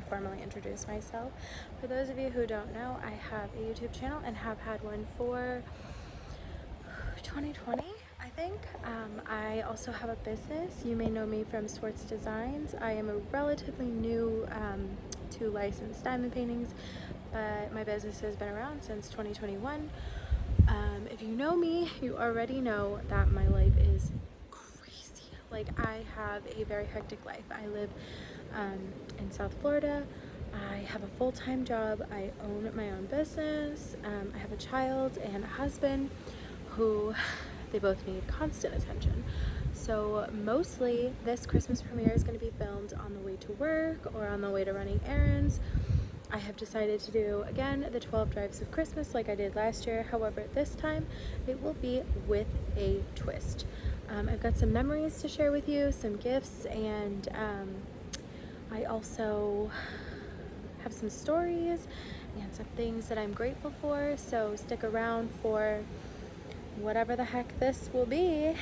formally introduce myself. For those of you who don't know, I have a YouTube channel and have had one for 2020, I think. I also have a business. You may know me from Swartz Designs. I am a relatively new to licensed diamond paintings, but my business has been around since 2021. If you know me, you already know that my life is crazy. Like, I have a very hectic life. I live in South Florida. I have a full-time job. I own my own business. I have a child and a husband who they both need constant attention. So mostly this Christmas premiere is going to be filmed on the way to work or on the way to running errands. I have decided to do, again, the 12 Drives of Christmas like I did last year. However, this time it will be with a twist. I've got some memories to share with you, some gifts, and I also have some stories and some things that I'm grateful for. So stick around for whatever the heck this will be.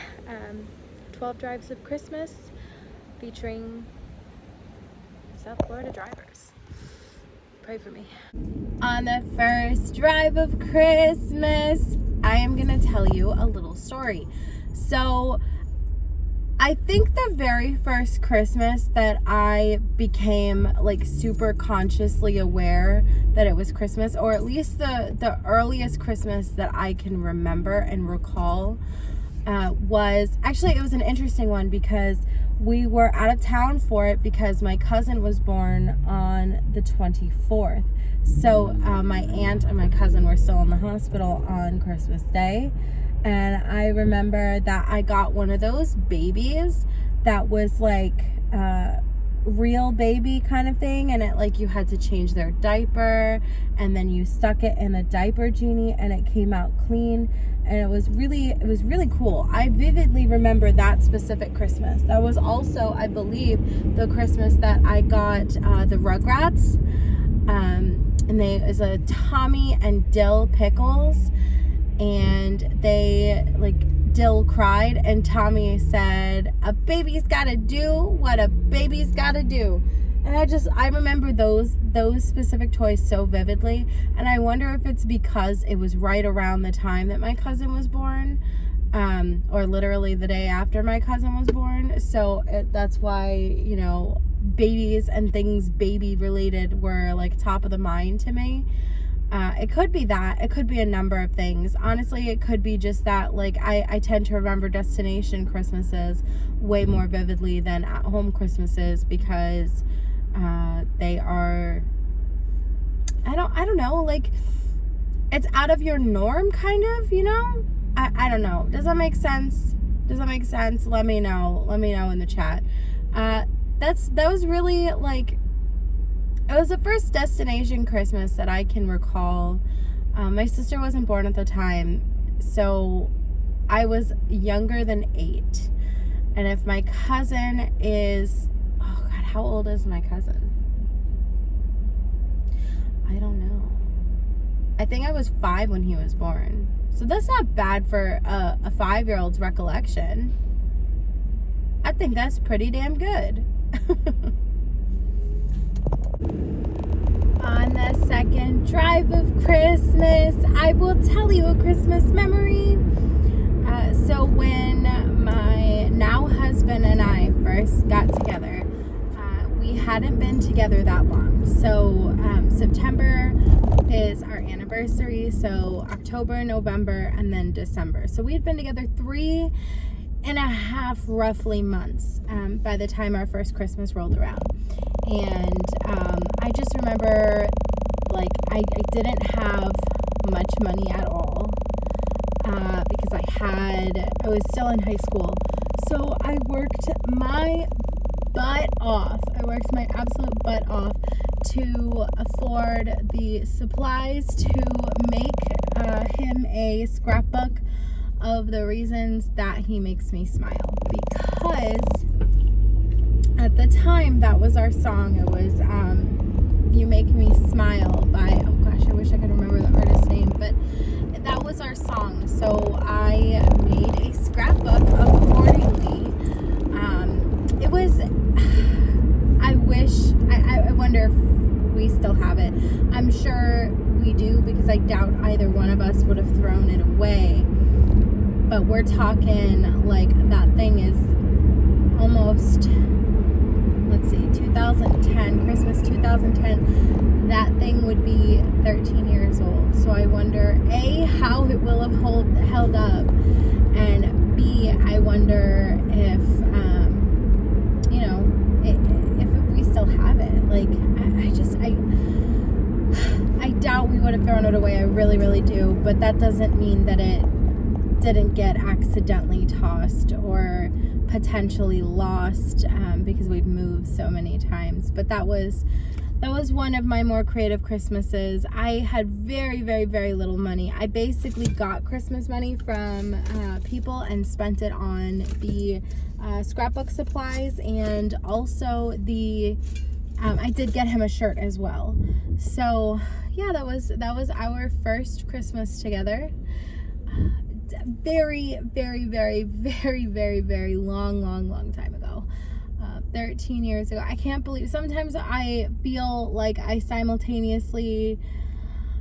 12 Drives of Christmas featuring South Florida drivers. Pray for me. On the first drive of Christmas, I am gonna tell you a little story. So I think the very first Christmas that I became like super consciously aware that it was Christmas, or at least the earliest Christmas that I can remember and recall, was actually, it was an interesting one because we were out of town for it because my cousin was born on the 24th. So my aunt and my cousin were still in the hospital on Christmas Day. And I remember that I got one of those babies that was like real baby kind of thing, and it like you had to change their diaper and then you stuck it in a diaper genie and it came out clean, and it was really cool. I vividly remember that specific Christmas. That was also, I believe, the Christmas that I got the Rugrats, and it was a Tommy and Dill pickles, and they like Dill cried and Tommy said, "A baby's gotta do what a baby's gotta do." And I remember those specific toys so vividly, and I wonder if it's because it was right around the time that my cousin was born, or literally the day after my cousin was born. So that's why, you know, babies and things baby related were like top of the mind to me. It could be that. It could be a number of things. Honestly, it could be just that, like, I tend to remember destination Christmases way more vividly than at-home Christmases because they are, I don't know, like, it's out of your norm, kind of, you know? I don't know. Does that make sense? Does that make sense? Let me know. Let me know in the chat. That was really, like, it was the first destination Christmas that I can recall. My sister wasn't born at the time, so I was younger than 8. And if my cousin is, oh God, how old is my cousin? I don't know. I think I was 5 when he was born. So that's not bad for a 5-year-old's recollection. I think that's pretty damn good. On the second drive of Christmas, I will tell you a Christmas memory. So when my now husband and I first got together, we hadn't been together that long. So September is our anniversary, so October, November, and then December. So we had been together 3.5 roughly months by the time our first Christmas rolled around. And I just remember, like, I didn't have much money at all because I was still in high school. So I worked my butt off. I worked my absolute butt off to afford the supplies to make him a scrapbook of the reasons that he makes me smile. Because at the time, that was our song. It was You Make Me Smile by, oh gosh, I wish I could remember the artist's name, but that was our song. So I made a scrapbook accordingly. It was, I wish, I wonder if we still have it. I'm sure we do, because I doubt either one of us would have thrown it away. But we're talking like that thing is almost, let's see, 2010, Christmas 2010, that thing would be 13 years old. So I wonder, A, how it will have held up, and B, I wonder if, you know, if we still have it. Like, I doubt we would have thrown it away. I really, really do. But that doesn't mean that it didn't get accidentally tossed or potentially lost, because we've moved so many times. But that was one of my more creative Christmases. I had very, very, very little money. I basically got Christmas money from people and spent it on the scrapbook supplies, and also I did get him a shirt as well. So yeah, that was our first Christmas together. Very, very, very, very, very, very long time ago. 13 years ago. I can't believe, sometimes I feel like I simultaneously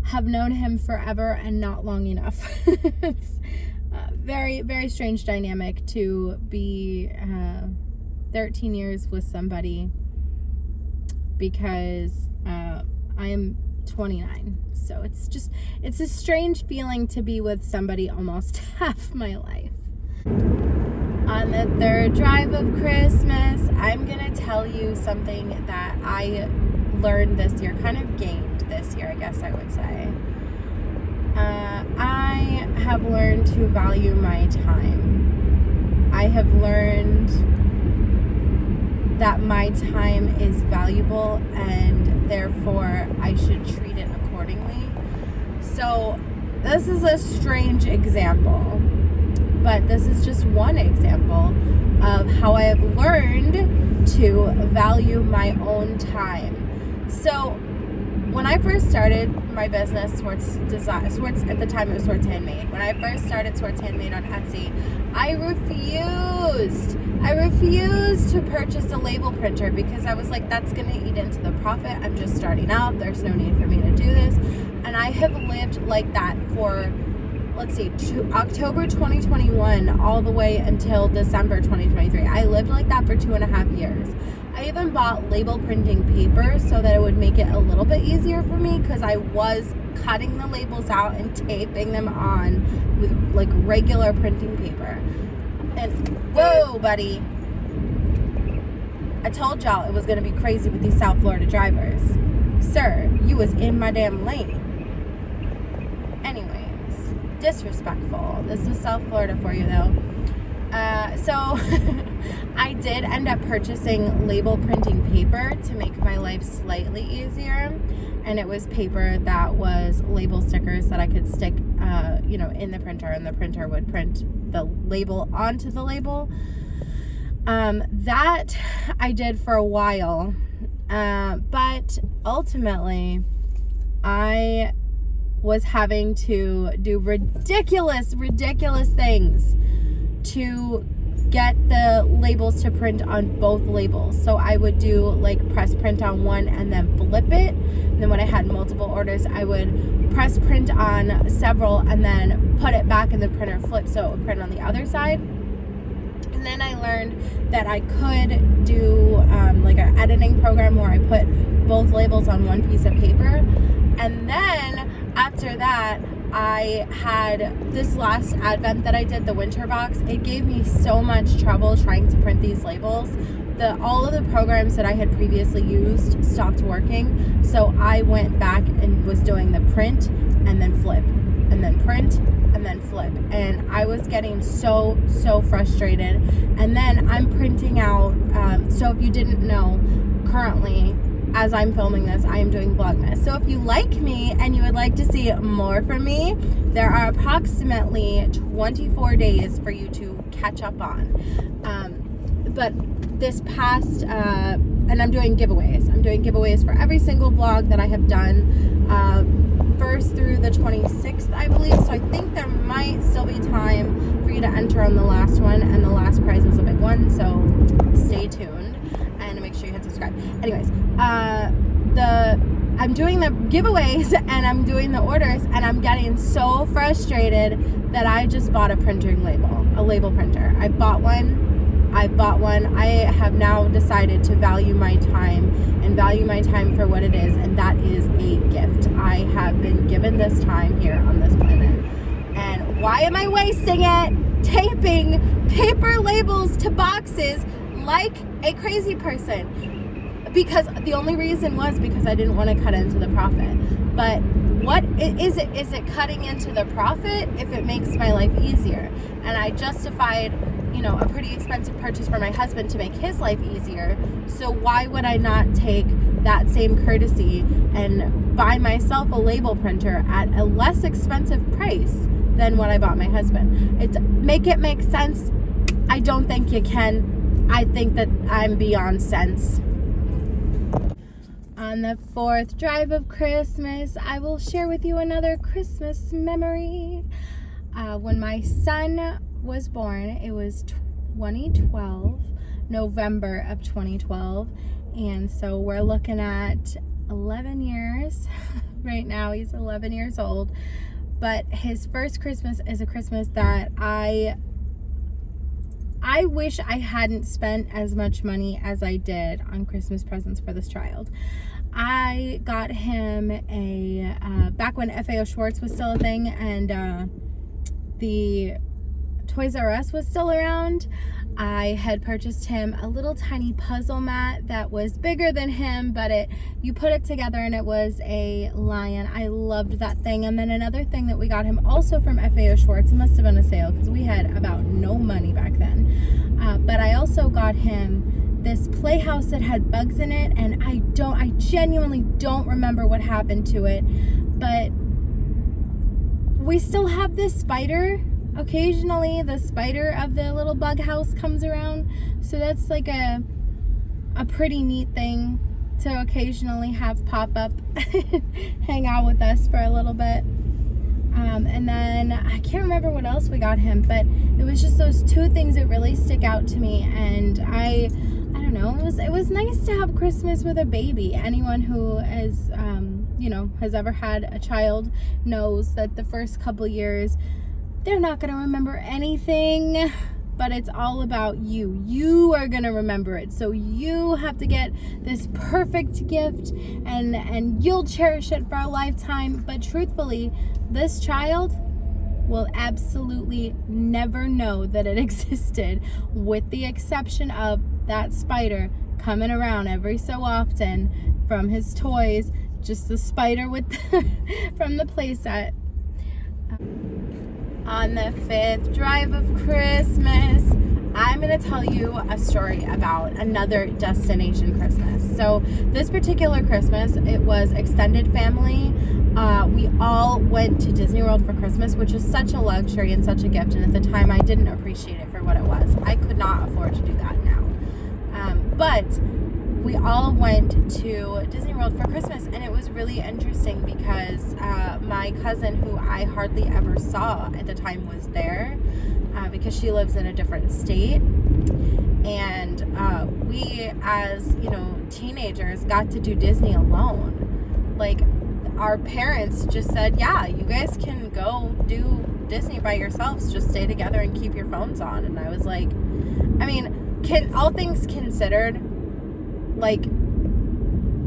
have known him forever and not long enough. It's a very, very strange dynamic to be 13 years with somebody, because I am 29. So it's a strange feeling to be with somebody almost half my life. On the third drive of Christmas, I'm gonna tell you something that I learned this year, kind of gained this year, I guess I would say. I have learned to value my time. I have learned that my time is valuable, and therefore I should treat it accordingly. So this is a strange example, but this is just one example of how I have learned to value my own time. So when I first started my business, Swartz, at the time it was Swartz Handmade. When I first started Swartz Handmade on Etsy, I refused to purchase a label printer, because I was like, that's going to eat into the profit. I'm just starting out. There's no need for me to do this. And I have lived like that for, let's see, October 2021 all the way until December 2023. I lived like that for 2.5 years. I even bought label printing paper so that it would make it a little bit easier for me, because I was cutting the labels out and taping them on with like regular printing paper. And whoa, buddy, I told y'all it was going to be crazy with these South Florida drivers. Sir, you was in my damn lane. Anyways, disrespectful. This is South Florida for you, though. So I did end up purchasing label printing paper to make my life slightly easier. And it was paper that was label stickers that I could stick, in the printer, and the printer would print the label onto the label. That I did for a while. But ultimately, I was having to do ridiculous things to get the labels to print on both labels. So I would do like press print on one and then flip it. And then when I had multiple orders, I would press print on several and then put it back in the printer, flip, so it would print on the other side. And then I learned that I could do like an editing program where I put both labels on one piece of paper. And then after that, I had this last advent that I did, the winter box. It gave me so much trouble trying to print these labels. All of the programs that I had previously used stopped working. So I went back and was doing the print and then flip and then print and then flip. And I was getting so frustrated. And then I'm printing out, so if you didn't know, currently, as I'm filming this, I am doing vlogmas. So if you like me and you would like to see more from me, there are approximately 24 days for you to catch up on. But this past, and I'm doing giveaways. I'm doing giveaways for every single vlog that I have done, first through the 26th, I believe. So I think there might still be time for you to enter on the last one, and the last prize is a big one. So stay tuned and make sure you hit subscribe. Anyways, I'm doing the giveaways and I'm doing the orders, and I'm getting so frustrated that I just bought a printing label, a label printer. I bought one. I have now decided to value my time and value my time for what it is, and that is a gift. I have been given this time here on this planet. And why am I wasting it taping paper labels to boxes like a crazy person? Because the only reason was because I didn't want to cut into the profit. But what is it? Is it cutting into the profit if it makes my life easier? And I justified, a pretty expensive purchase for my husband to make his life easier. So why would I not take that same courtesy and buy myself a label printer at a less expensive price than what I bought my husband? Make it make sense. I don't think you can. I think that I'm beyond sense. On the 4th drive of Christmas, I will share with you another Christmas memory. When my son was born, it was 2012, November of 2012, and so we're looking at 11 years. Right now he's 11 years old, but his first Christmas is a Christmas that I wish I hadn't spent as much money as I did on Christmas presents for this child. I got him back when FAO Schwartz was still a thing, and the Toys R Us was still around. I had purchased him a little tiny puzzle mat that was bigger than him, but you put it together and it was a lion. I loved that thing. And then another thing that we got him also from FAO Schwartz, it must have been a sale because we had about no money back then. But I also got him this playhouse that had bugs in it, and I genuinely don't remember what happened to it, but we still have this spider. Occasionally the spider of the little bug house comes around, so that's like a pretty neat thing to occasionally have pop up hang out with us for a little bit. And then I can't remember what else we got him, but it was just those two things that really stick out to me. And I don't know, it was nice to have Christmas with a baby. Anyone who is has ever had a child knows that the first couple years they're not going to remember anything, but it's all about you. You are going to remember it. So you have to get this perfect gift, and you'll cherish it for a lifetime. But truthfully, this child will absolutely never know that it existed, with the exception of that spider coming around every so often from his toys, just the spider with from the playset. On the 5th drive of Christmas, I'm going to tell you a story about another destination Christmas. So this particular Christmas, it was extended family. We all went to Disney World for Christmas, which is such a luxury and such a gift. And at the time, I didn't appreciate it for what it was. I could not afford to do that now. But we all went to Disney World for Christmas, and it was really interesting because my cousin, who I hardly ever saw at the time, was there because she lives in a different state. And we, as teenagers, got to do Disney alone. Like, our parents just said, yeah, you guys can go do Disney by yourselves, just stay together and keep your phones on. And I was like, all things considered, like,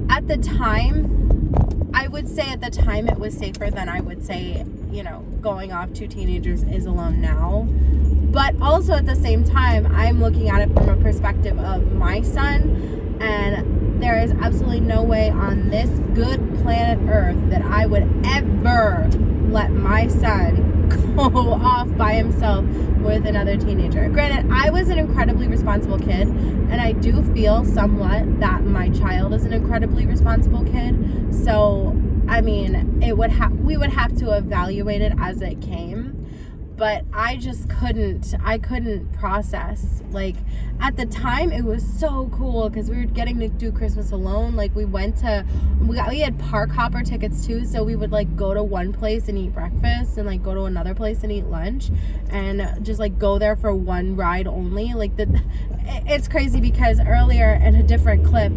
at the time, I would say at the time it was safer than I would say, going off two teenagers is alone now. But also at the same time, I'm looking at it from a perspective of my son, and there is absolutely no way on this good planet Earth that I would ever let my son go off by himself with another teenager. Granted, I was an incredibly responsible kid, and I do feel somewhat that my child is an incredibly responsible kid. So, we would have to evaluate it as it came. But I just couldn't process. Like, at the time, it was so cool because we were getting to do Christmas alone. Like, we had park hopper tickets too, so we would like go to one place and eat breakfast and like go to another place and eat lunch and just like go there for one ride only. Like, it's crazy because earlier in a different clip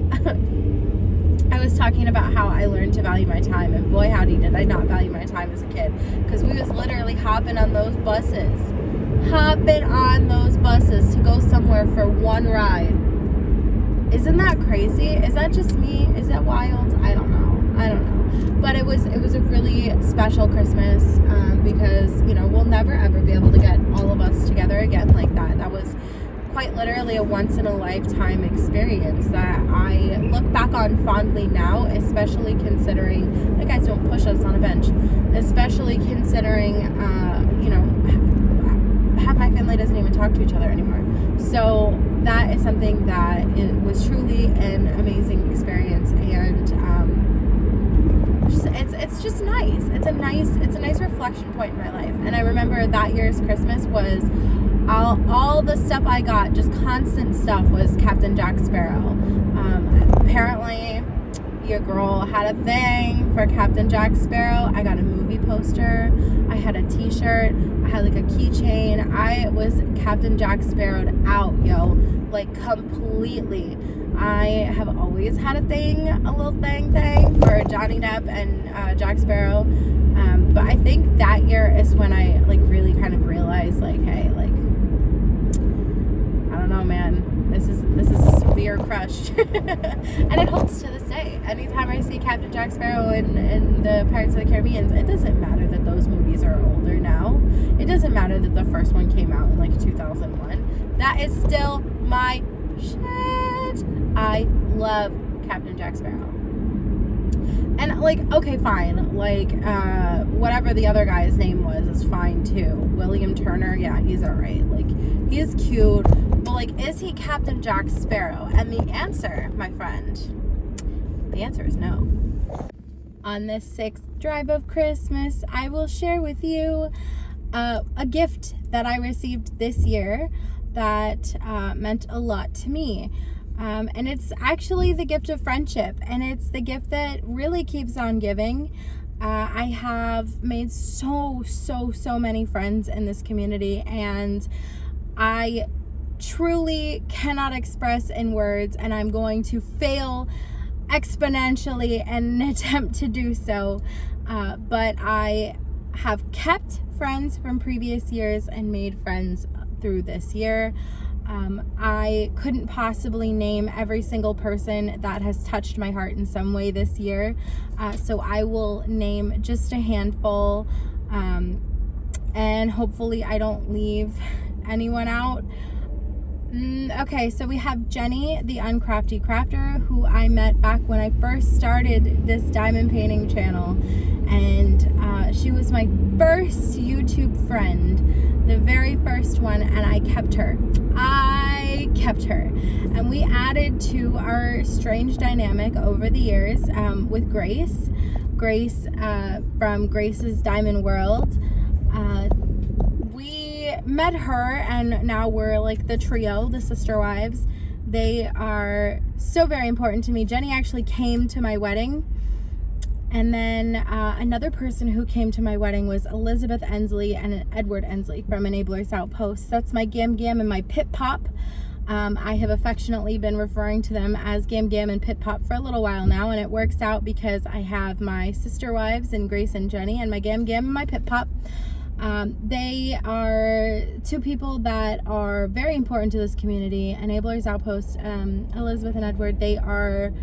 I was talking about how I learned to value my time, and boy howdy did I not value my time as a kid, because we was literally hopping on those buses to go somewhere for one ride. Isn't that crazy? Is that just me? Is that wild? I don't know. But it was a really special Christmas, because, you know, we'll never ever be able to get all of us together again like that. That was quite literally a once in a lifetime experience that I look back on fondly now, especially considering, the guys don't push us on a bench, especially considering, you know, half my family doesn't even talk to each other anymore. So that is something that it was truly an amazing experience, and it's just nice. It's a nice reflection point in my life. And I remember that year's Christmas was all the stuff I got, just constant stuff, was Captain Jack Sparrow. Apparently your girl had a thing for Captain Jack Sparrow. I got a movie poster, I had a t-shirt, I had like a keychain. I was Captain Jack Sparrowed out, yo, like completely. I have always had a thing, a little thing for Johnny Depp and Jack Sparrow. But I think that year is when I like really kind of realized, like, hey, like, I don't know, man, this is a severe crush. And it holds to this day. Anytime I see Captain Jack Sparrow in the Pirates of the Caribbean, it doesn't matter that those movies are older now. It doesn't matter that the first one came out in like 2001. That is still my shit. I love Captain Jack Sparrow. And like, okay, fine, like whatever the other guy's name was is fine too. William Turner, yeah, he's alright. Like, he's cute, but like, is he Captain Jack Sparrow? And the answer, my friend, the answer is no. On this 6th drive of Christmas, I will share with you a gift that I received this year that meant a lot to me. And it's actually the gift of friendship, and it's the gift that really keeps on giving. I have made so many friends in this community, and I truly cannot express in words, and I'm going to fail exponentially in an attempt to do so. But I have kept friends from previous years and made friends through this year. I couldn't possibly name every single person that has touched my heart in some way this year, so I will name just a handful, and hopefully I don't leave anyone out. Okay, so we have Jenny, the Uncrafty Crafter, who I met back when I first started this diamond painting channel, and she was my first YouTube friend, the very first one, and I kept her. And we added to our strange dynamic over the years with Grace from Grace's Diamond World. We met her, and now we're like the trio, the sister wives. They are so very important to me. Jenny actually came to my wedding. And then another person who came to my wedding was Elizabeth Ensley and Edward Ensley from Enablers Outpost. That's my Gam Gam and my Pip Pop. I have affectionately been referring to them as Gam Gam and Pip Pop for a little while now, and it works out because I have my sister wives in Grace and Jenny, and my Gam Gam and my Pip Pop. They are two people that are very important to this community. Enablers Outpost, Elizabeth and Edward, they are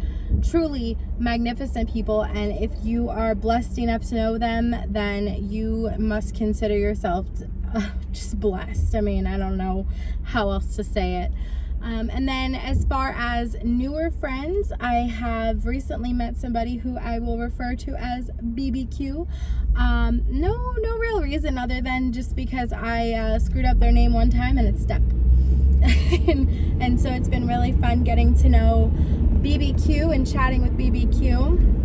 truly magnificent people, and if you are blessed enough to know them, then you must consider yourself just blessed. I mean, I don't know how else to say it. And then as far as newer friends, I have recently met somebody who I will refer to as BBQ. No real reason other than just because I screwed up their name one time and it stuck. and so it's been really fun getting to know BBQ and chatting with BBQ.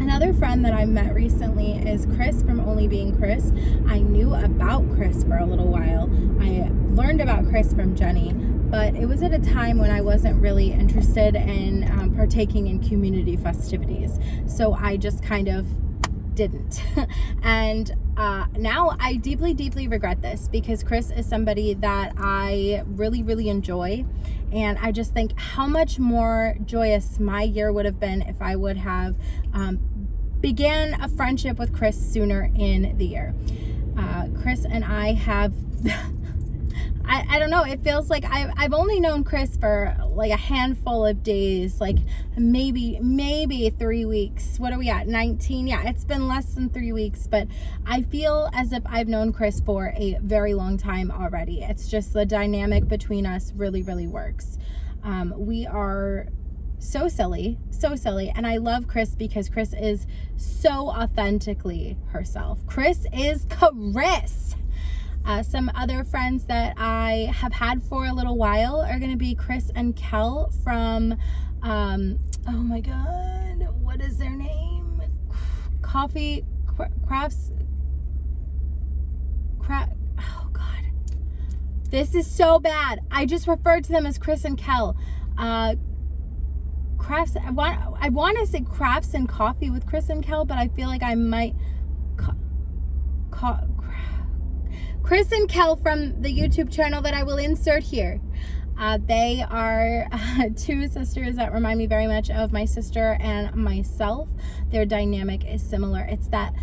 Another friend that I met recently is Chris from Only Being Chris. I knew about Chris for a little while. I learned about Chris from Jenny, but it was at a time when I wasn't really interested in partaking in community festivities. So I just kind of didn't. And now I deeply regret this, because Chris is somebody that I really enjoy, And I just think how much more joyous my year would have been if I would have began a friendship with Chris sooner in the year. Chris and I have, I don't know, it feels like I've only known Chris for like a handful of days, like maybe 3 weeks. What are we at, 19? Yeah, it's been less than 3 weeks, but I feel as if I've known Chris for a very long time already. It's just the dynamic between us really, really works. We are so silly, and I love Chris because Chris is so authentically herself. Chris is Chris. Some other friends that I have had for a little while are going to be Chris and Kel from, oh my god, what is their name? Oh god, this is so bad. I just referred to them as Chris and Kel. Crafts, I want to say Crafts and Coffee with Chris and Kel, but I feel like I might Chris and Kel from the YouTube channel that I will insert here. They are two sisters that remind me very much of my sister and myself. Their dynamic is similar. It's that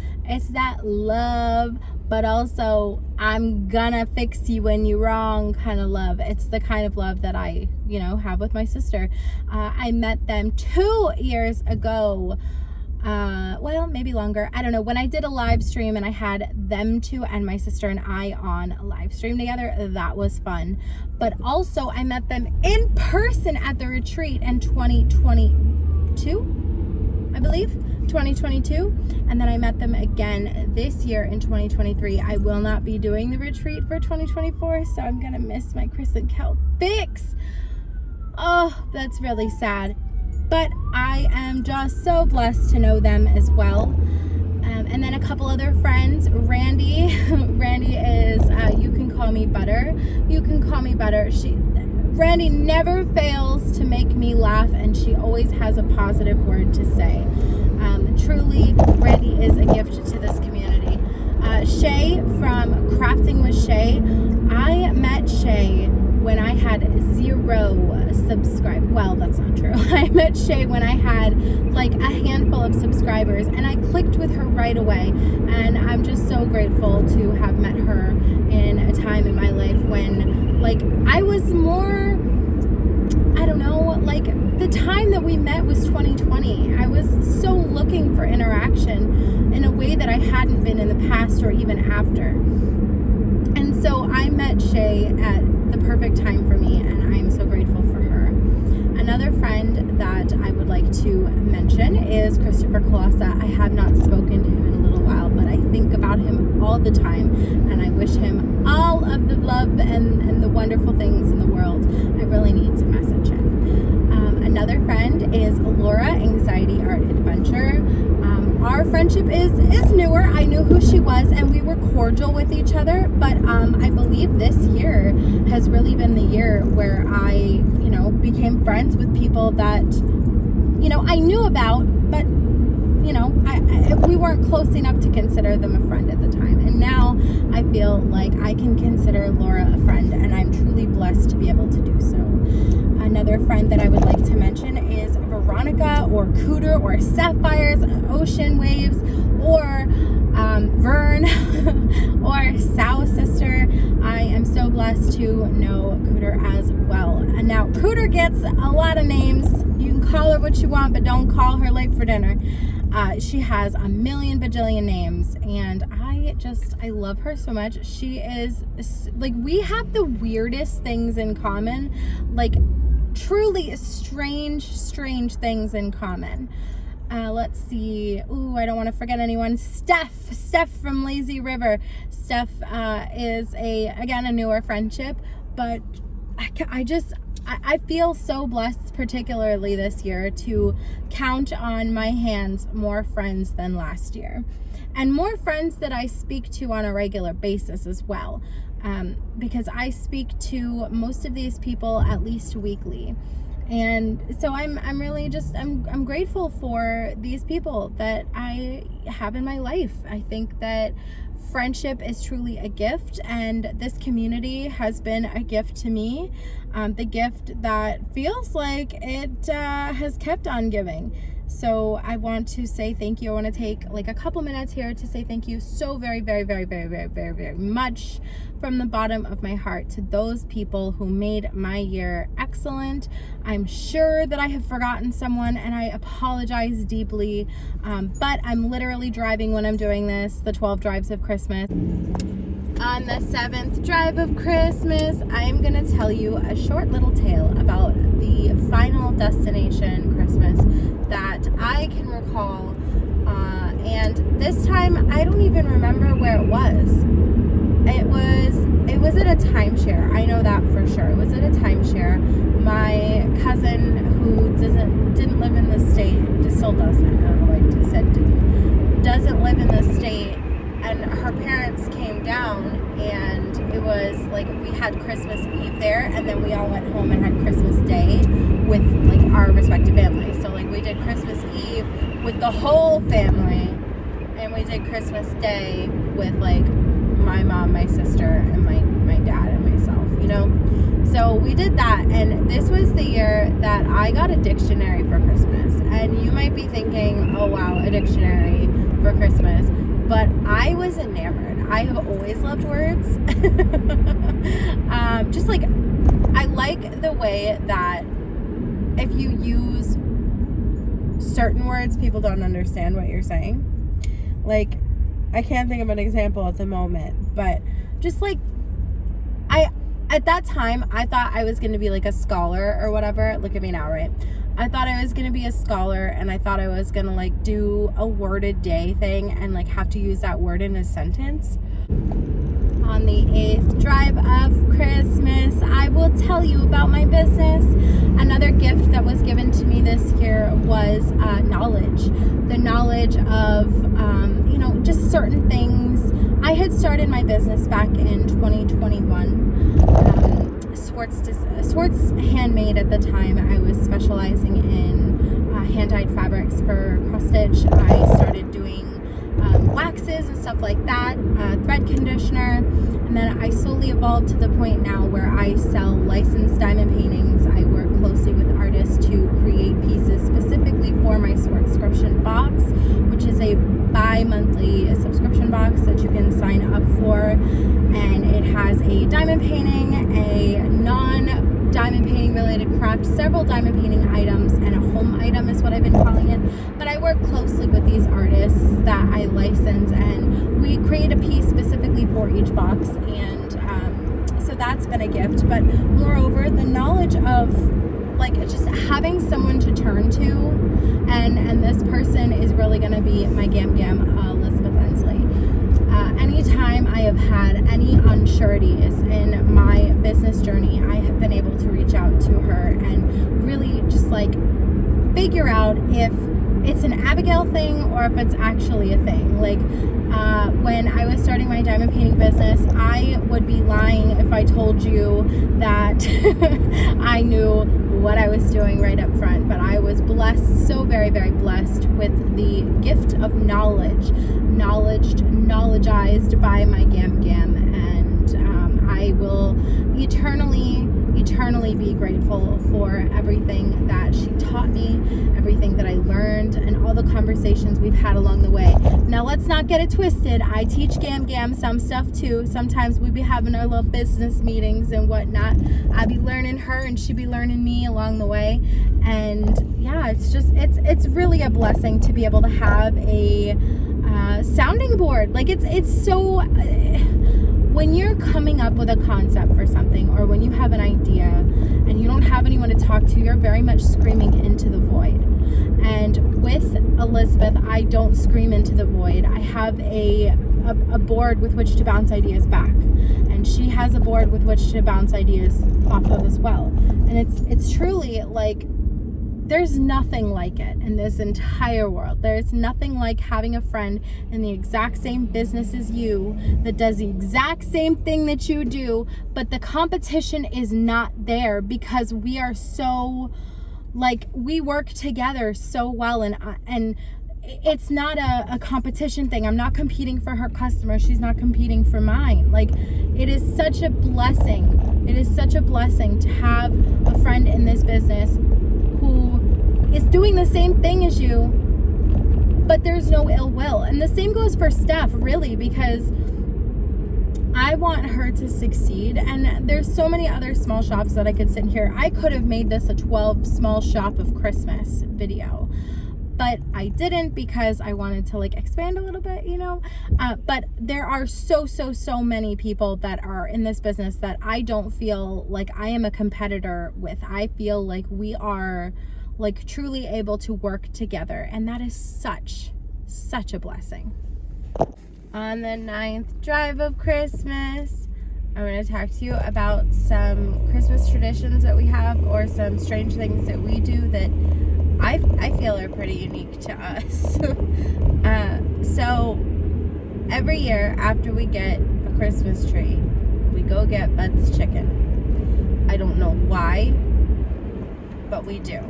love, but also I'm gonna fix you when you're wrong kind of love. It's the kind of love that I, have with my sister. I met them 2 years ago. Well, maybe longer. I don't know. When I did a live stream and I had them two and my sister and I on a live stream together, that was fun. But also I met them in person at the retreat in 2022, I believe, 2022. And then I met them again this year in 2023. I will not be doing the retreat for 2024, so I'm going to miss my Chris and Kel fix. Oh, that's really sad. But I am just so blessed to know them as well. And then a couple other friends. Randy is, you can call me Butter. You can call me Butter. Randy never fails to make me laugh, and she always has a positive word to say. Truly, Randy is a gift to this community. Shay from Crafting with Shay. I met Shay when I had 0 subscribers. Well, that's not true. I met Shay when I had like a handful of subscribers, and I clicked with her right away. And I'm just so grateful to have met her in a time in my life when like I was more, I don't know, like the time that we met was 2020. I was so looking for interaction in a way that I hadn't been in the past or even after. And so I met Shay at the perfect time for me, and I'm so grateful for her. Another friend that I would like to mention is Christopher Colossa. I have not spoken to him in a little while, but I think about him all the time, and I wish him all of the love and the wonderful things in the world. I really need to message him. Another friend is Laura, Anxiety Art Adventure. Our friendship is newer. I knew who she was, and we were cordial with each other, but I believe this year has really been the year where I, became friends with people that, I knew about, but, we weren't close enough to consider them a friend at the time. And now I feel like I can consider Laura a friend, and I'm truly blessed to be able to do so. Another friend that I would like to mention is Veronica, or Cooter, or Sapphires, Ocean Waves, or Vern, or Sow Sister. I am so blessed to know Cooter as well. And now Cooter gets a lot of names. You can call her what you want, but don't call her late for dinner. She has a million bajillion names, and I love her so much. She is, like, we have the weirdest things in common, like truly strange things in common. Let's see. Ooh, I don't want to forget anyone. Steph from Lazy River. Steph is again a newer friendship, but I feel so blessed, particularly this year, to count on my hands more friends than last year, and more friends that I speak to on a regular basis as well, because I speak to most of these people at least weekly. And so I'm really just, I'm grateful for these people that I have in my life. I think that friendship is truly a gift, and this community has been a gift to me. The gift that feels like it has kept on giving. So I want to say thank you. I want to take like a couple minutes here to say thank you so very, very, very, very, very, very, very much from the bottom of my heart to those people who made my year excellent. I'm sure that I have forgotten someone, and I apologize deeply, but I'm literally driving when I'm doing this, the 12 drives of Christmas. On the 7th drive of Christmas, I'm gonna tell you a short little tale about the final destination Christmas that I can recall, and this time I don't even remember where it was. It was at a timeshare. I know that for sure. It was at a timeshare. My cousin, who didn't live in the state, still doesn't. I don't know why I said didn't. Doesn't live in the state, and her parents came down, and it was like we had Christmas Eve there, and then we all went home and had Christmas Day with like our respective families. So like we did Christmas Eve with the whole family, and we did Christmas Day with like my mom, my sister, and my dad and myself, you know? So we did that, and this was the year that I got a dictionary for Christmas. And you might be thinking, oh wow, a dictionary for Christmas. But I was enamored. I have always loved words. Just like, I like the way that if you use certain words, people don't understand what you're saying. Like, I can't think of an example at the moment, but just like, at that time, I thought I was going to be like a scholar or whatever. Look at me now, right? I thought I was going to be a scholar, and I thought I was going to like do a word a day thing and like have to use that word in a sentence. On the 8th drive of Christmas, I will tell you about my business. Another gift that was given to me this year was knowledge. The knowledge of, just certain things. I had started my business back in 2021. Swartz Handmade at the time. I was specializing in hand-dyed fabrics for cross-stitch. I started doing waxes and stuff like that, thread conditioner, and then I slowly evolved to the point now where I sell licensed diamond paintings. I work closely with artists to create pieces specifically for my subscription box, which is a bi-monthly subscription box that you can sign up for, and it has a diamond painting, a non-diamond painting related craft, several diamond painting items, and a home item is what I've been calling it. But I work closely with these artists that I license, and we create a piece specifically for each box, and so that's been a gift. But moreover, the knowledge of like just having someone to turn to, and this person is really going to be my Gam Elizabeth Ensley. Anytime I have had any unsureties in my business journey, I have been able to reach out to her and really just like figure out if it's an Abigail thing or if it's actually a thing. Like when I was starting my diamond painting business, I would be lying if I told you that I knew what I was doing right up front. But I was blessed, so very, very blessed with the gift of knowledgeized by my Gam, and I will eternally be grateful for everything that she taught me, everything that I learned, and all the conversations we've had along the way. Now let's not get it twisted. I teach Gam some stuff too. Sometimes we be having our little business meetings and whatnot. I be learning her and she be learning me along the way. And yeah, it's really a blessing to be able to have a sounding board. Like it's so when you're coming up with a concept for something, or when you have an idea and you don't have anyone to talk to, you're very much screaming into the void. And with Elizabeth, I don't scream into the void. I have a board with which to bounce ideas back, and she has a board with which to bounce ideas off of as well. And it's truly like, there's nothing like it in this entire world. There's nothing like having a friend in the exact same business as you that does the exact same thing that you do, but the competition is not there because we are so like, we work together so well, and it's not a competition thing. I'm not competing for her customers. She's not competing for mine. Like, it is such a blessing. It is such a blessing to have a friend in this business who is doing the same thing as you, but there's no ill will. And the same goes for Steph, really, because I want her to succeed. And there's so many other small shops that I could sit here. I could have made this a 12 small shop of Christmas video, but I didn't, because I wanted to like expand a little bit, you know. But there are so many people that are in this business that I don't feel like I am a competitor with. I feel like we are like truly able to work together, and that is such a blessing. On the 9th drive of Christmas, I'm going to talk to you about some Christmas traditions that we have, or some strange things that we do that I feel are pretty unique to us. So every year after we get a Christmas tree, we go get Bud's chicken. I don't know why, but we do.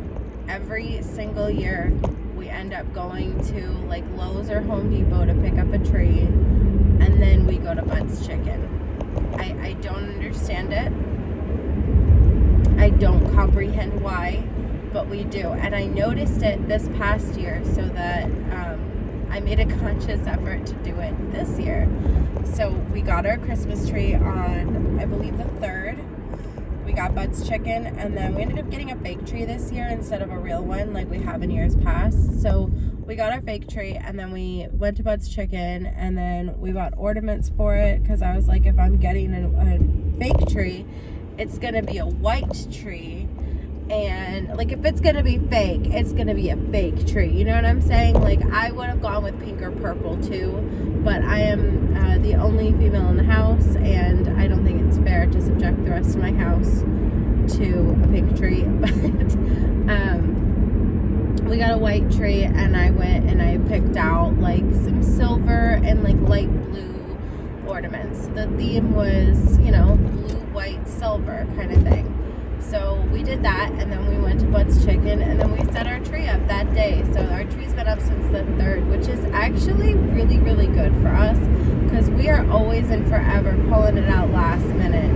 Every single year we end up going to like Lowe's or Home Depot to pick up a tree, and then we go to Bud's Chicken. I don't understand it. I don't comprehend why, but we do. And I noticed it this past year, so that I made a conscious effort to do it this year. So we got our Christmas tree on, I believe, the 3rd. We got Bud's Chicken, and then we ended up getting a fake tree this year instead of a real one like we have in years past. So we got our fake tree, and then we went to Bud's Chicken, and then we bought ornaments for it, because I was like, if I'm getting a fake tree, it's gonna be a white tree. And like, if it's gonna be fake, it's gonna be a fake tree, you know what I'm saying? Like, I would have gone with pink or purple too, but I am the only female in the house, and I don't think it's fair to subject the rest of my house to a pink tree. But we got a white tree, and I went and I picked out like some silver and like light blue ornaments. The theme was, you know, blue, white, silver kind of thing. So we did that, and then we went to Bud's Chicken, and then we set our tree up that day. So our tree's been up since the 3rd, which is actually really good for us, because we are always and forever pulling it out last minute.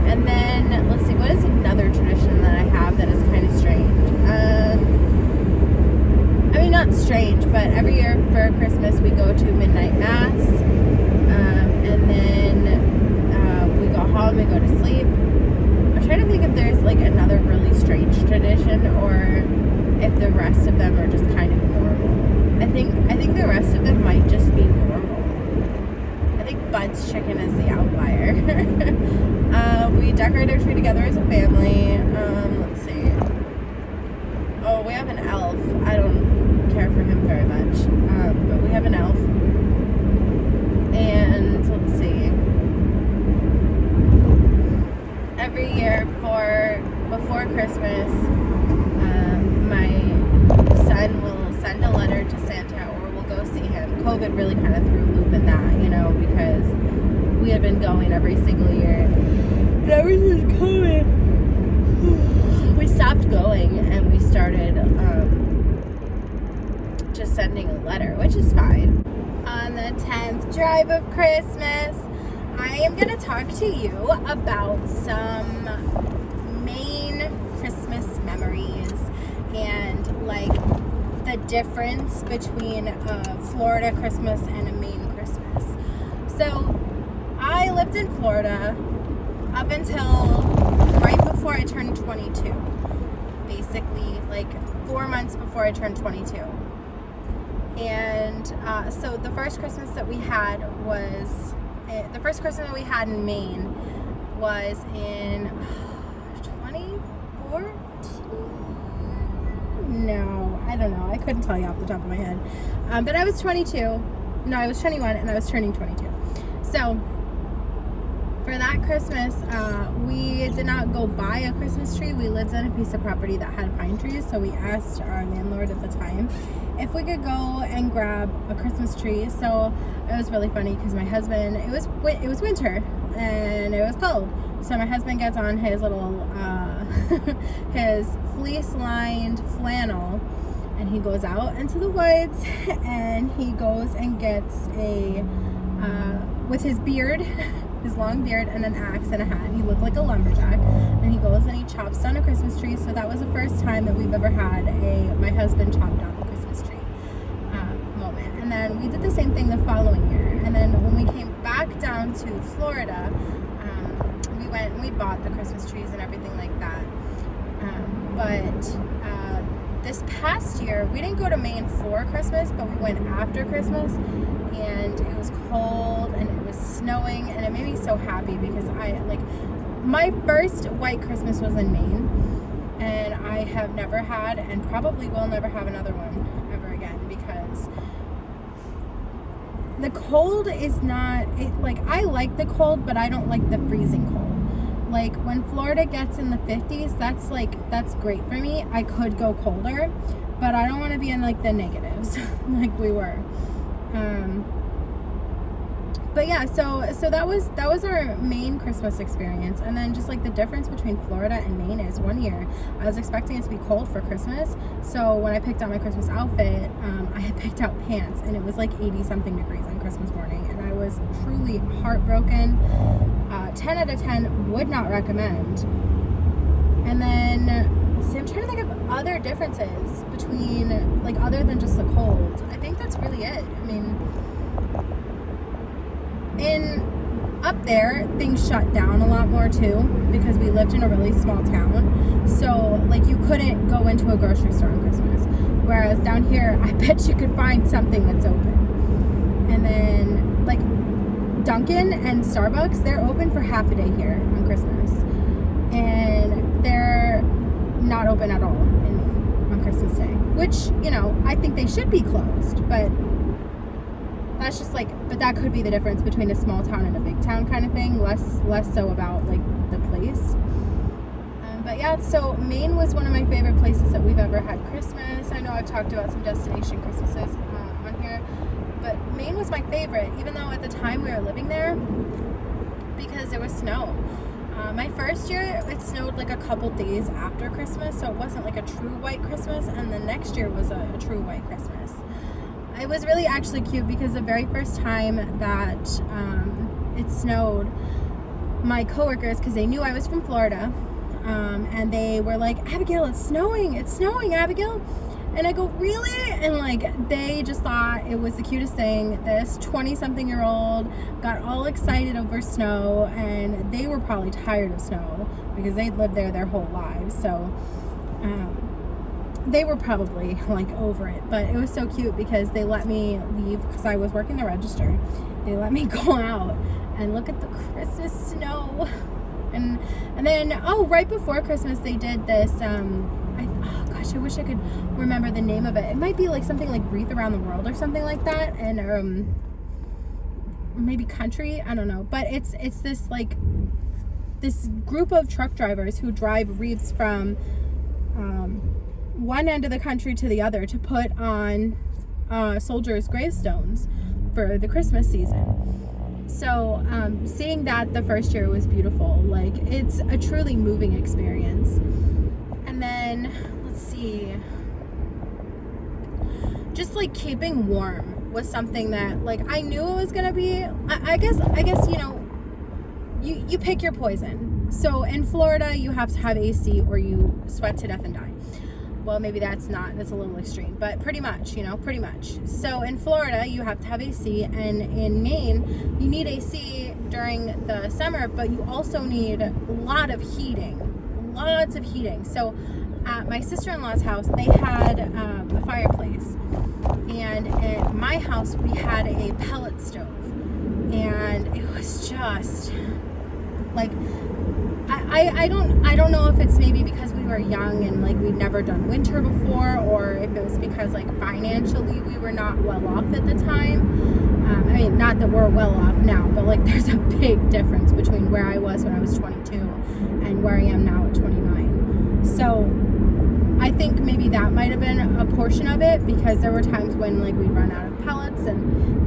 And then, let's see, what is another tradition that I have that is kind of strange? I mean, not strange, but every year for Christmas we go to midnight mass, and then we go home, we go to sleep. I'm trying to think if there's like another really strange tradition, or if the rest of them are just kind of normal. I think the rest of them might just be normal. I think Bud's Chicken is the outlier. We decorate our tree together as a family. Let's see. Oh, we have an elf. I don't care for him very much, but we have an elf. And let's see. Every year before Christmas, my son will send a letter to Santa, or we'll go see him. COVID really kind of threw a loop in that, you know, because we had been going every single year. And ever since COVID, we stopped going, and we started just sending a letter, which is fine. On the 10th drive of Christmas, I am going to talk to you about some Maine Christmas memories, and like the difference between a Florida Christmas and a Maine Christmas. So I lived in Florida up until right before I turned 22, basically like 4 months before I turned 22. And so the first Christmas that we had in Maine was in 2014? No, I don't know. I couldn't tell you off the top of my head. But I was 22. No, I was 21, and I was turning 22. So for that Christmas, we did not go buy a Christmas tree. We lived on a piece of property that had pine trees, so we asked our landlord at the time if we could go and grab a Christmas tree. So it was really funny, because my husband, it was winter and it was cold, so my husband gets on his little his fleece-lined flannel, and he goes out into the woods, and he goes and gets with his beard, his long beard, and an axe and a hat. He looked like a lumberjack, and he goes and he chops down a Christmas tree. So that was the first time that we've ever had my husband chop down a Christmas tree moment. And then we did the same thing the following year. And then when we came back down to Florida, we went and we bought the Christmas trees and everything like that. But this past year, we didn't go to Maine for Christmas, but we went after Christmas, and it was cold and it was snowing, and it made me so happy because my first white Christmas was in Maine, and I have never had, and probably will never have another one ever again, because the cold is not, I like the cold, but I don't like the freezing cold. Like, when Florida gets in the 50s, that's great for me. I could go colder, but I don't want to be in, the negatives like we were. But yeah, so that was our Maine Christmas experience. And then just, the difference between Florida and Maine is one year, I was expecting it to be cold for Christmas. So when I picked out my Christmas outfit, I had picked out pants, and it was 80-something degrees on Christmas morning. And I was truly heartbroken. 10 out of 10, would not recommend. And then, I'm trying to think of other differences between, other than just the cold. I think that's really it. I mean, up there, things shut down a lot more too, because we lived in a really small town. So, you couldn't go into a grocery store on Christmas. Whereas down here, I bet you could find something that's open. And then, Dunkin' and Starbucks, they're open for half a day here on Christmas. And they're not open at all on Christmas Day. Which, I think they should be closed. But that's just but that could be the difference between a small town and a big town kind of thing. Less so about, the place. But yeah, so Maine was one of my favorite places that we've ever had Christmas. I know I've talked about some destination Christmases on here. But Maine was my favorite, even though at the time we were living there, because there was snow. My first year, it snowed a couple days after Christmas, so it wasn't a true white Christmas, and the next year was a true white Christmas. It was really actually cute because the very first time that it snowed, my coworkers, because they knew I was from Florida, and they were like, Abigail, it's snowing, Abigail. And I go, really? And they just thought it was the cutest thing. This 20-something-year-old got all excited over snow, and they were probably tired of snow because they'd lived there their whole lives. So they were probably over it. But it was so cute because they let me leave because I was working the register. They let me go out and look at the Christmas snow. And then, right before Christmas, they did this, I wish I could remember the name of it. It might be something like Wreath Around the World or something like that. And, maybe country, I don't know. But it's this, this group of truck drivers who drive wreaths from, one end of the country to the other to put on, soldiers' gravestones for the Christmas season. So, seeing that the first year was beautiful. It's a truly moving experience. And then, let's see, just keeping warm was something that I knew it was gonna be. I guess you pick your poison. So in Florida, you have to have AC or you sweat to death and die. Well, maybe that's a little extreme, but pretty much. So in Florida, you have to have AC, and in Maine, you need AC during the summer, but you also need lots of heating. So at my sister-in-law's house, they had a fireplace, and at my house, we had a pellet stove, and it was just I don't know if it's maybe because we were young and we'd never done winter before, or if it was because financially we were not well off at the time. I mean, not that we're well off now, but there's a big difference between where I was when I was 22 and where I am now at 29. So I think maybe that might have been a portion of it, because there were times when we'd run out of pellets, and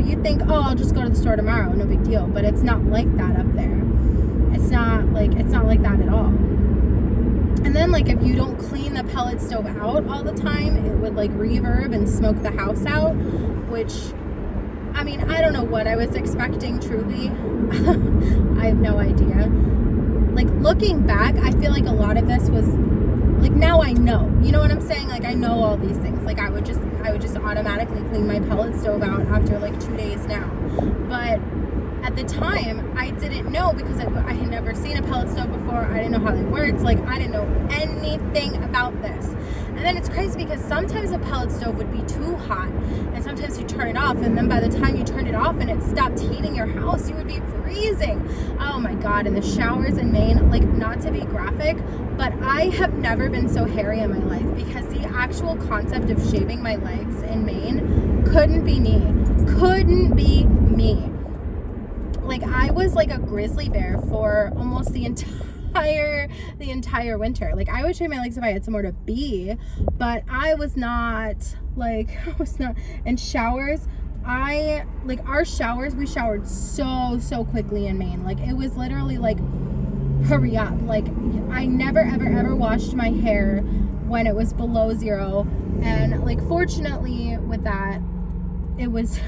you'd think, oh, I'll just go to the store tomorrow, no big deal. But it's not like that up there. It's not like that at all. And then like if you don't clean the pellet stove out all the time, it would like reverb and smoke the house out, which, I mean, I don't know what I was expecting, truly. I have no idea. Like looking back, I feel like a lot of this was like, now I know, you know what I'm saying? Like I know all these things. Like I would just automatically clean my pellet stove out after like 2 days now. But at the time, I didn't know because I had never seen a pellet stove before. I didn't know how they worked. Like, I didn't know anything about this. And then it's crazy because sometimes a pellet stove would be too hot, and sometimes you turn it off, and then by the time you turned it off and it stopped heating your house, you would be freezing. Oh my God, and the showers in Maine, like, not to be graphic, but I have never been so hairy in my life because the actual concept of shaving my legs in Maine couldn't be me. Couldn't be me. Like I was like a grizzly bear for almost the entire winter. Like I would shave my legs if I had somewhere to be, but I was not. And showers, our showers, we showered so quickly in Maine. Like it was literally like, hurry up. Like I never ever washed my hair when it was below 0. And like fortunately with that, it's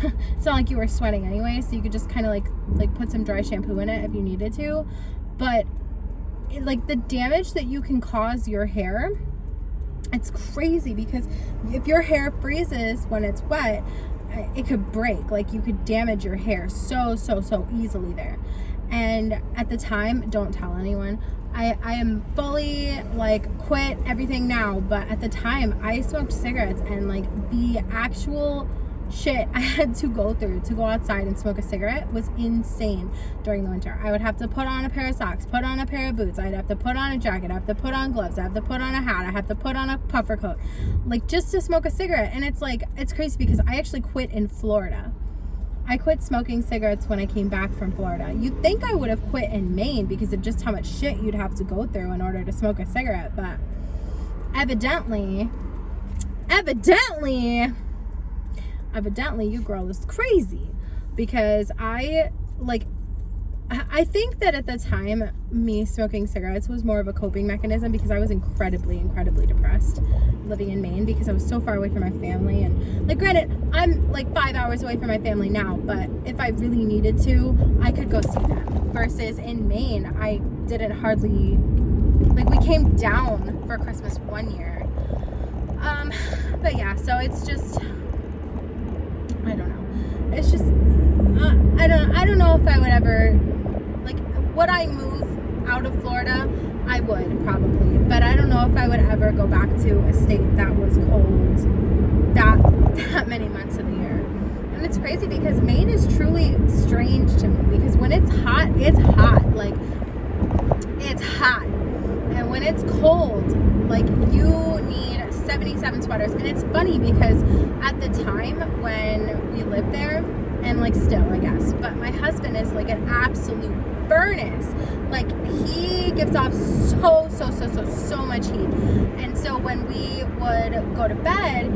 not like you were sweating anyway, so you could just kind of like put some dry shampoo in it if you needed to. But like the damage that you can cause your hair, it's crazy, because if your hair freezes when it's wet, it could break. Like you could damage your hair so easily there. And at the time, don't tell anyone, I am fully like quit everything now, but at the time I smoked cigarettes, and like the actual shit I had to go through to go outside and smoke a cigarette was insane during the winter. I would have to put on a pair of socks, put on a pair of boots, I'd have to put on a jacket, I have to put on gloves, I have to put on a hat, I have to put on a puffer coat, like just to smoke a cigarette. And it's like, it's crazy because I actually quit in Florida. I quit smoking cigarettes when I came back from Florida. You'd think I would have quit in Maine because of just how much shit you'd have to go through in order to smoke a cigarette, but evidently you girl is crazy, because I think that at the time me smoking cigarettes was more of a coping mechanism, because I was incredibly depressed living in Maine because I was so far away from my family. And like granted, I'm like 5 hours away from my family now, but if I really needed to, I could go see them, versus in Maine I didn't hardly, like we came down for Christmas one year. But yeah, so it's just, I don't know. It's just, I don't know if I would ever, like, would I move out of Florida? I would probably, but I don't know if I would ever go back to a state that was cold that many months of the year. And it's crazy because Maine is truly strange to me, because when it's hot, like, it's hot. And when it's cold, like, you need 77 sweaters. And it's funny because at the time when we lived there, and like still I guess, but my husband is like an absolute furnace. Like he gives off so much heat. And so when we would go to bed,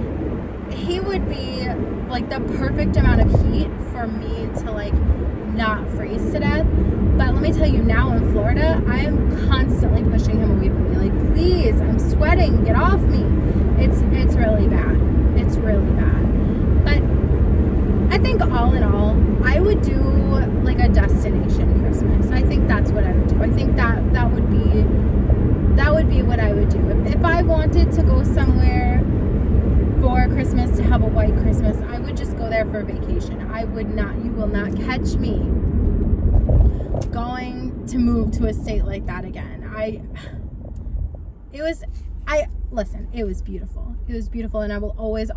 he would be like the perfect amount of heat for me to like not freeze to death. But let me tell you, now in Florida, I am constantly pushing him away from me. Like, please, I'm sweating, get off me. It's really bad. It's really bad. But I think all in all, I would do like a destination Christmas. I think that's what I would do. I think that would be what I would do. If I wanted to go somewhere for Christmas, to have a white Christmas, I would just go there for vacation. You will not catch me going to move to a state like that again. Listen, it was beautiful. It was beautiful, and I will always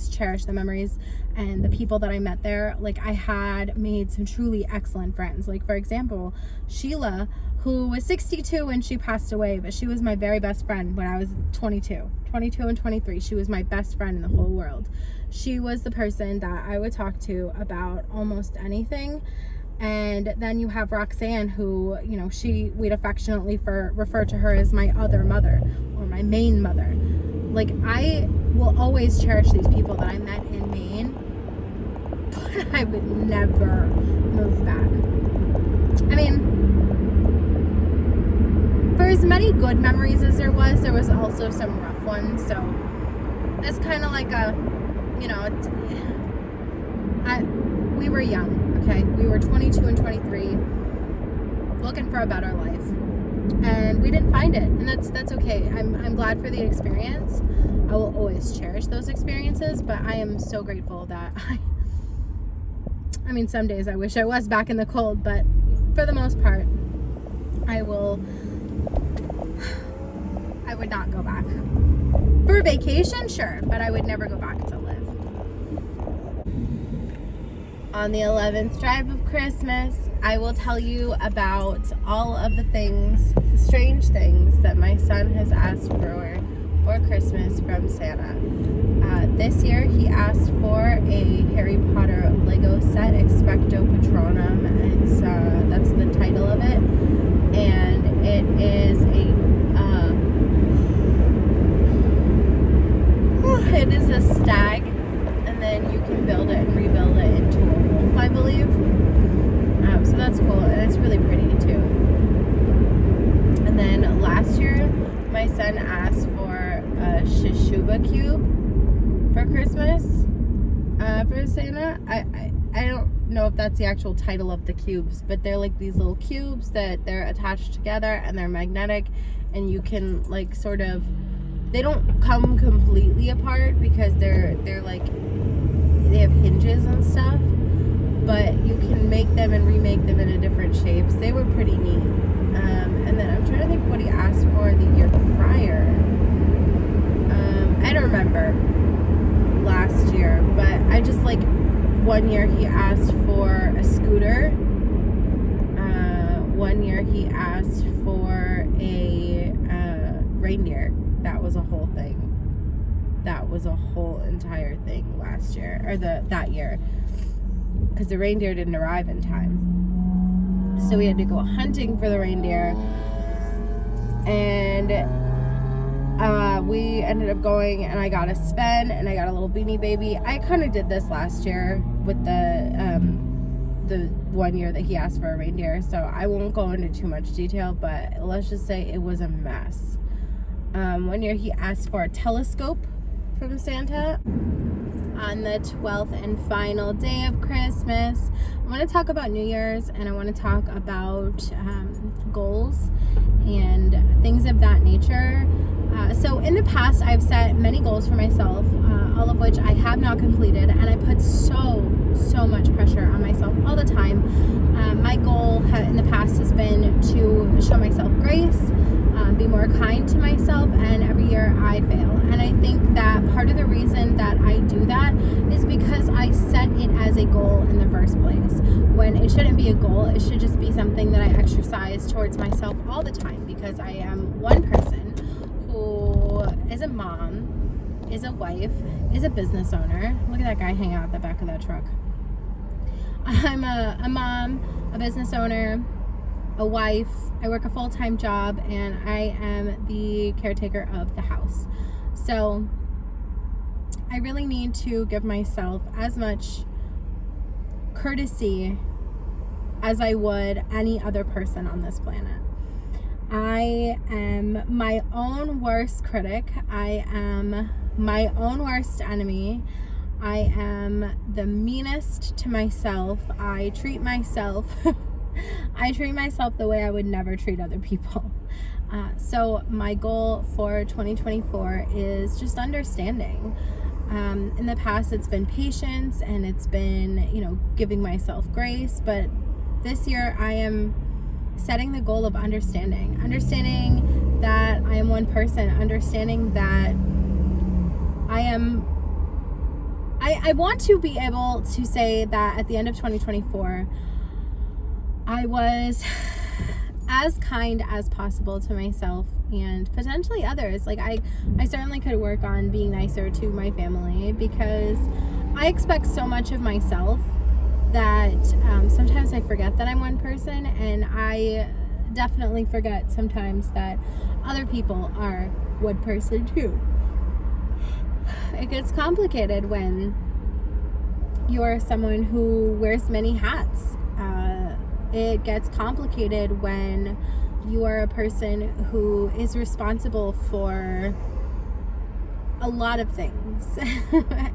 cherish the memories and the people that I met there. Like, I had made some truly excellent friends. Like, for example, Sheila, who was 62 when she passed away, but she was my very best friend when I was 22 and 23. She was my best friend in the whole world. She was the person that I would talk to about almost anything. And then you have Roxanne, who, you know, we'd affectionately refer to her as my other mother, or my Maine mother. Like, I will always cherish these people that I met in Maine, but I would never move back. I mean, for as as many good memories as there was also some rough ones. So it's kind of like a, you know, we were young, okay? We were 22 and 23, looking for a better life, and we didn't find it, and that's okay. I'm glad for the experience. I will always cherish those experiences, but I am so grateful that I mean, some days I wish I was back in the cold, but for the most part, I would not go back. For a vacation, sure, but I would never go back to live. On the 11th drive of Christmas, I will tell you about all of the things, strange things that my son has asked for Christmas from Santa. This year he asked for a Harry Potter Lego set, Expecto Patronum. That's the title of it, and it is a stag, and then you can build it and rebuild it into a wolf, I believe. So that's cool, and it's really pretty too. And then last year, my son asked for a Shishuba cube for Christmas for Santa. I don't know if that's the actual title of the cubes, but they're like these little cubes that they're attached together and they're magnetic, and you can like sort of, they don't come completely apart because they're like, they have hinges and stuff, but you can make them and remake them into different shapes. They were pretty neat. And then I'm trying to think what he asked for the year prior. I don't remember last year, but I just like, one year he asked for a scooter. One year he asked for a reindeer. That was a whole thing. That was a whole entire thing last year, or that year, because the reindeer didn't arrive in time. So we had to go hunting for the reindeer, and we ended up going, and I got a Sven, and I got a little Beanie Baby. I kind of did this last year with the 1 year that he asked for a reindeer, so I won't go into too much detail, but let's just say it was a mess. 1 year he asked for a telescope from Santa. On the 12th and final day of Christmas, I want to talk about New Year's, and I want to talk about goals and things of that nature. So in the past, I've set many goals for myself, all of which I have not completed, and I put so much pressure on myself all the time. My goal in the past has been to show myself grace, be more kind to myself, and every year I fail. And I think that part of the reason that I do that is because I set it as a goal in the first place, when it shouldn't be a goal. It should just be something that I exercise towards myself all the time, because I am one person who is a mom, is a wife, is a business owner. Look at that guy hanging out at the back of that truck. I'm a mom, a business owner, a wife. I work a full-time job, and I am the caretaker of the house. So I really need to give myself as much courtesy as I would any other person on this planet. I am my own worst critic. I am my own worst enemy. I am the meanest to myself. I treat myself the way I would never treat other people. So my goal for 2024 is just understanding. In the past, it's been patience, and it's been, giving myself grace. But this year, I am setting the goal of understanding that I am one person, understanding that I want to be able to say that at the end of 2024, I was as kind as possible to myself and potentially others. Like I certainly could work on being nicer to my family, because I expect so much of myself that sometimes I forget that I'm one person, and I definitely forget sometimes that other people are one person too. It gets complicated when you're someone who wears many hats. It gets complicated when you are a person who is responsible for a lot of things.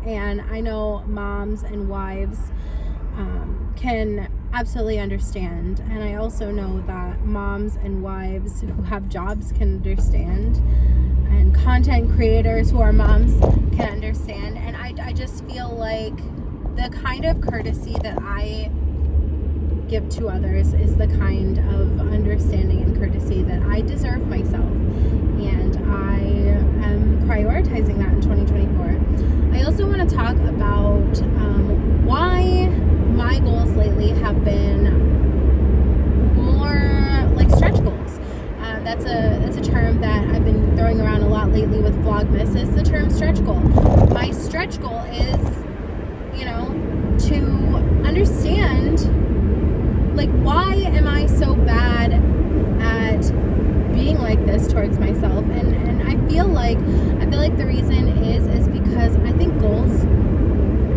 And I know moms and wives can absolutely understand. And I also know that moms and wives who have jobs can understand. And content creators who are moms can understand. And I just feel like the kind of courtesy that I give to others is the kind of understanding and courtesy that I deserve myself. And I am prioritizing that in 2024. I also want to talk about why my goals lately have been more like stretch goals. That's a term that I've been throwing around a lot lately with Vlogmas, is the term stretch goal. My stretch goal is, to understand, like, why am I so bad at being like this towards myself? And I feel like the reason is because I think goals,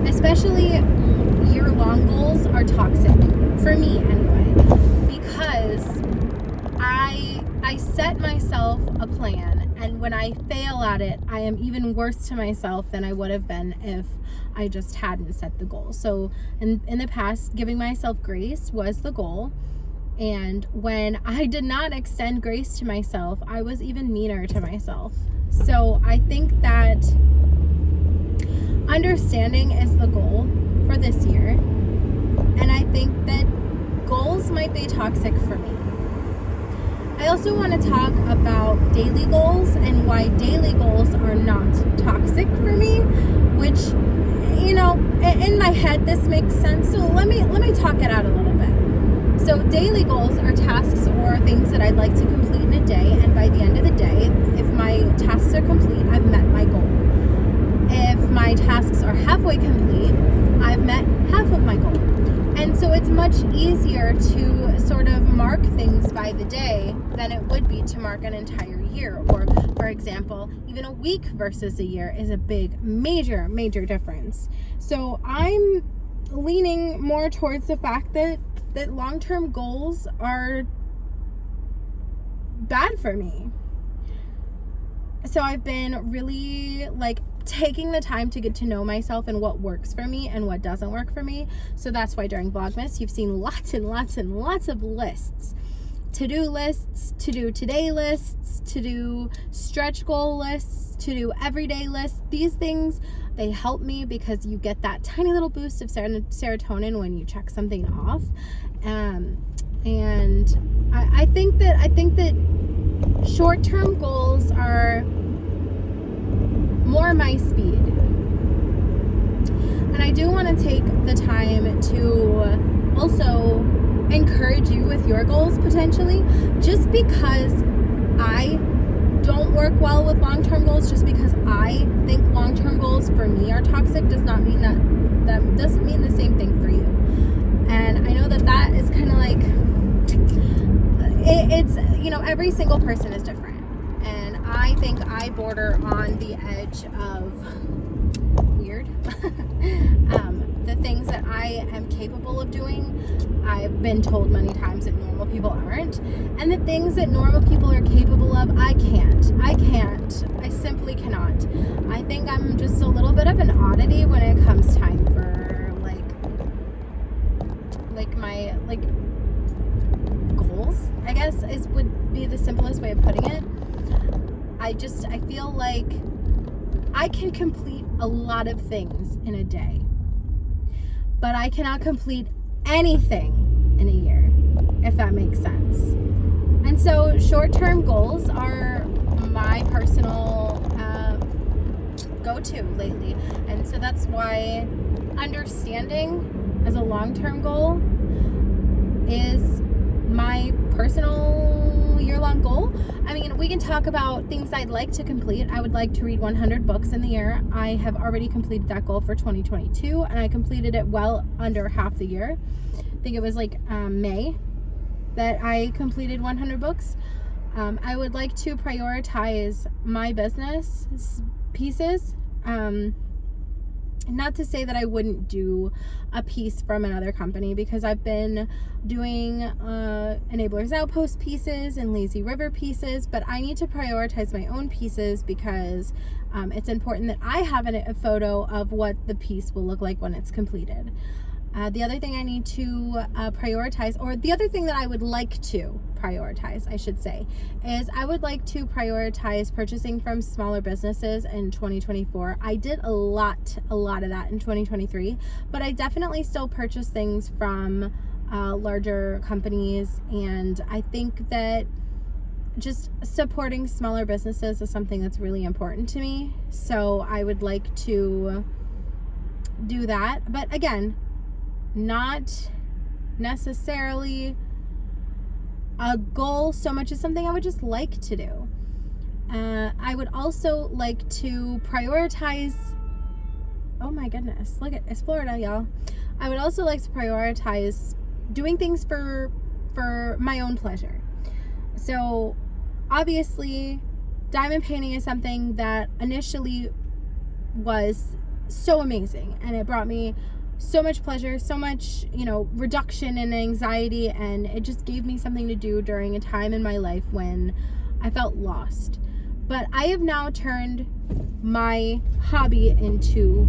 especially year-long goals, are toxic for me anyway, because I set myself a plan, and when I fail at it, I am even worse to myself than I would have been if I just hadn't set the goal. So in the past, giving myself grace was the goal. And when I did not extend grace to myself, I was even meaner to myself. So I think that understanding is the goal for this year. And I think that goals might be toxic for me. I also want to talk about daily goals and why daily goals are not toxic for me, which, in my head this makes sense. So let me talk it out a little bit. So daily goals are tasks or things that I'd like to complete in a day, and by the end of the day, if my tasks are complete, I've met my goal. If my tasks are halfway complete, I've met half of my goal. And so it's much easier to sort of mark things by the day than it would be to mark an entire year. Or, for example, even a week versus a year is a big, major difference. So I'm leaning more towards the fact that long-term goals are bad for me. So I've been really taking the time to get to know myself and what works for me and what doesn't work for me. So that's why during Vlogmas, you've seen lots and lots and lots of lists. To-do lists, to-do today lists, to-do stretch goal lists, to-do everyday lists. These things, they help me because you get that tiny little boost of serotonin when you check something off. And I think that short-term goals are more my speed. And I do want to take the time to also encourage you with your goals potentially. Just because I don't work well with long-term goals, just because I think long-term goals for me are toxic, does not mean that doesn't mean the same thing for you. And I know that is kind of like it's every single person is different. And I think I border on the edge of weird. The things that I am capable of doing, I've been told many times that normal people aren't. And the things that normal people are capable of, I can't. I simply cannot. I think I'm just a little bit of an oddity when it comes time for my goals, I guess would be the simplest way of putting it. I feel like I can complete a lot of things in a day, but I cannot complete anything in a year, if that makes sense. And so short-term goals are my personal go-to lately. And so that's why understanding as a long-term goal is my personal year-long goal. I mean, we can talk about things I'd like to complete. I would like to read 100 books in the year. I have already completed that goal for 2022, and I completed it well under half the year. I think it was May that I completed 100 books. I would like to prioritize my business pieces Not to say that I wouldn't do a piece from another company, because I've been doing Enablers Outpost pieces and Lazy River pieces, but I need to prioritize my own pieces because it's important that I have a photo of what the piece will look like when it's completed. The other thing I need to prioritize, or the other thing that I would like to prioritize, I should say, is I would like to prioritize purchasing from smaller businesses in 2024. I did a lot of that in 2023, but I definitely still purchase things from larger companies, and I think that just supporting smaller businesses is something that's really important to me. So I would like to do that, but again, not necessarily a goal so much as something I would just like to do. I would also like to prioritize, oh my goodness, look at, it's Florida, y'all. I would also like to prioritize doing things for my own pleasure. So obviously diamond painting is something that initially was so amazing, and it brought me so much pleasure, so much, reduction in anxiety, and it just gave me something to do during a time in my life when I felt lost. But I have now turned my hobby into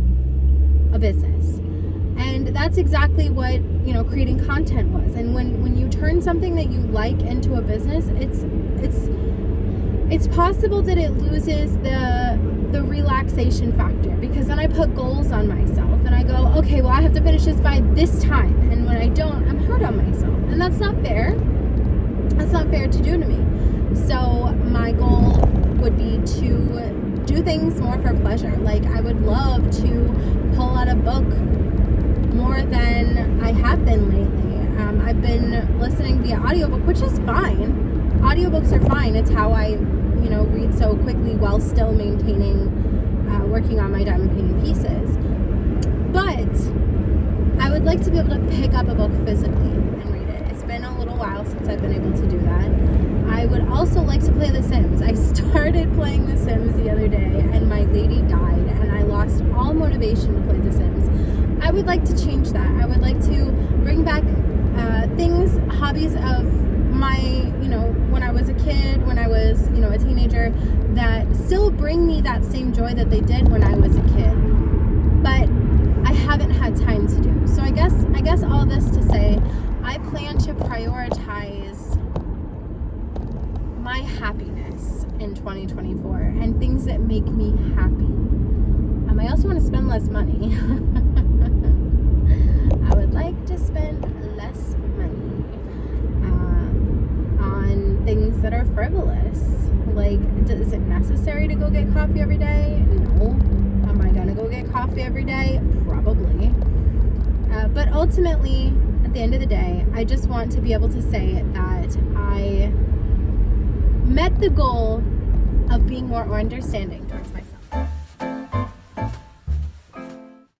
a business, and that's exactly what creating content was. And when you turn something that you like into a business, it's possible that it loses the relaxation factor, because then I put goals on myself and I go, okay, well, I have to finish this by this time, and when I don't, I'm hard on myself, and that's not fair. That's not fair to do to me. So my goal would be to do things more for pleasure. Like, I would love to pull out a book more than I have been lately. I've been listening via audiobook, which is fine. Audiobooks are fine. It's how I read so quickly while still maintaining working on my diamond painting pieces. But I would like to be able to pick up a book physically and read it. It's been a little while since I've been able to do that. I would also like to play The Sims. I started playing The Sims the other day, and my lady died, and I lost all motivation to play The Sims. I would like to change that. I would like to bring back hobbies of my, when I was a kid, when I was, a teenager, that still bring me that same joy that they did when I was a kid, but I haven't had time to do. So I guess all this to say, I plan to prioritize my happiness in 2024 and things that make me happy. I also want to spend less money. I would like to spend less money on things that are frivolous. Like, is it necessary to go get coffee every day? No. Am I gonna go get coffee every day? Probably. But ultimately, at the end of the day, I just want to be able to say that I met the goal of being more understanding.